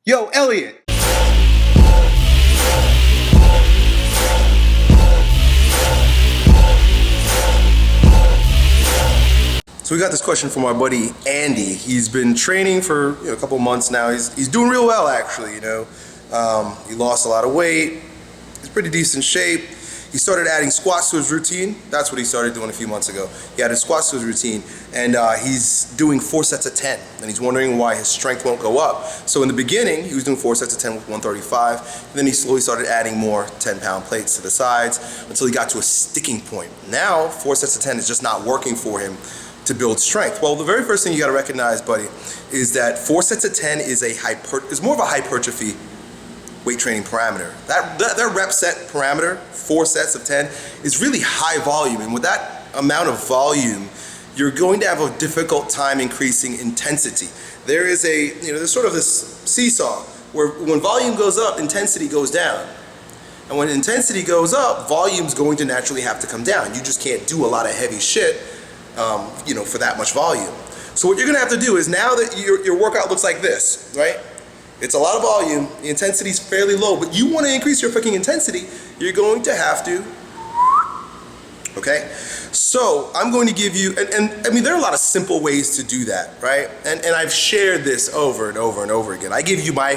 Yo, Elliot! So we got this question from our buddy Andy. He's been training for a couple months now. He's doing real well, actually. He lost a lot of weight. He's pretty decent shape. He started adding squats to his routine. That's what he started doing a few months ago. He added squats to his routine, and he's doing 4 sets of 10. And he's wondering why his strength won't go up. So in the beginning, he was doing 4 sets of 10 with 135. And then he slowly started adding more 10-pound plates to the sides until he got to a sticking point. Now, 4 sets of 10 is just not working for him to build strength. Well, the very first thing you got to recognize, buddy, is that 4 sets of 10 is more of a hypertrophy weight training parameter. That rep set parameter, 4 sets of 10, is really high volume, and with that amount of volume, you're going to have a difficult time increasing intensity. There is there's sort of this seesaw where when volume goes up, intensity goes down. And when intensity goes up, volume's going to naturally have to come down. You just can't do a lot of heavy shit, for that much volume. So what you're gonna have to do is, now that your workout looks like this, right? It's a lot of volume, the intensity's fairly low, but you wanna increase your freaking intensity, you're going to have to, okay? So I'm going to give you, and I mean, there are a lot of simple ways to do that, right? And I've shared this over and over and over again. I give you my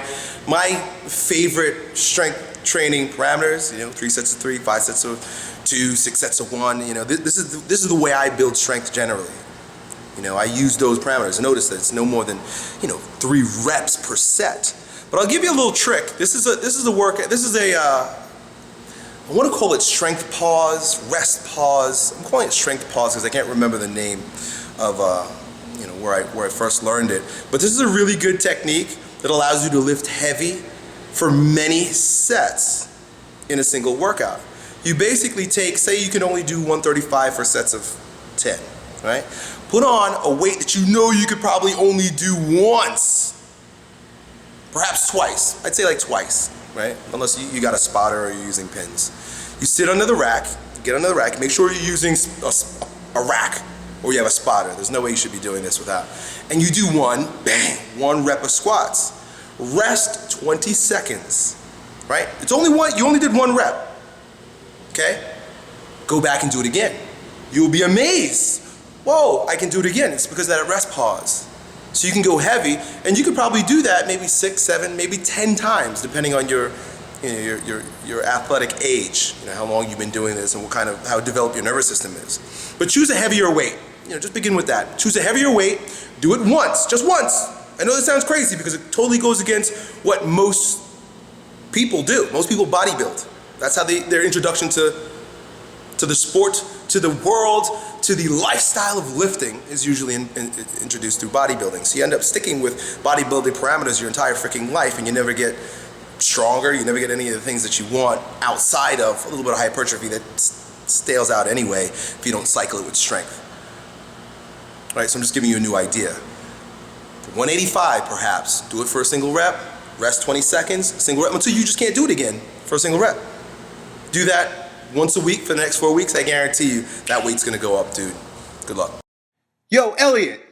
favorite strength training parameters, 3 sets of 3, 5 sets of 2, 6 sets of 1, this is the way I build strength generally. I use those parameters. Notice that it's no more than, 3 reps per set. But I'll give you a little trick. This is I want to call it strength pause, rest pause. I'm calling it strength pause because I can't remember the name of, where I first learned it. But this is a really good technique that allows you to lift heavy for many sets in a single workout. You basically take, say you can only do 135 for sets of 10, right? Put on a weight that you could probably only do once, perhaps twice. I'd say like twice, right? Unless you got a spotter or you're using pins. You sit under the rack, get under the rack, make sure you're using a rack or you have a spotter. There's no way you should be doing this without. And you do one rep of squats. Rest 20 seconds, right? It's only one, you only did 1 rep. Okay? Go back and do it again. You'll be amazed. Whoa, I can do it again. It's because of that rest pause. So you can go heavy, and you could probably do that maybe 6, 7, maybe 10 times, depending on your athletic age, how long you've been doing this and how developed your nervous system is. But choose a heavier weight. Just begin with that. Choose a heavier weight, do it once, just once. I know this sounds crazy because it totally goes against what most people do. Most people bodybuild. That's how their introduction to the sport, to the world, to the lifestyle of lifting is usually introduced through bodybuilding. So you end up sticking with bodybuilding parameters your entire freaking life, and you never get stronger, you never get any of the things that you want outside of a little bit of hypertrophy that stales out anyway if you don't cycle it with strength. All right, so I'm just giving you a new idea. 185 perhaps, do it for a single rep, rest 20 seconds, single rep until you just can't do it again for a single rep. Do that once a week for the next 4 weeks, I guarantee you that weight's gonna go up, dude. Good luck. Yo, Elliot!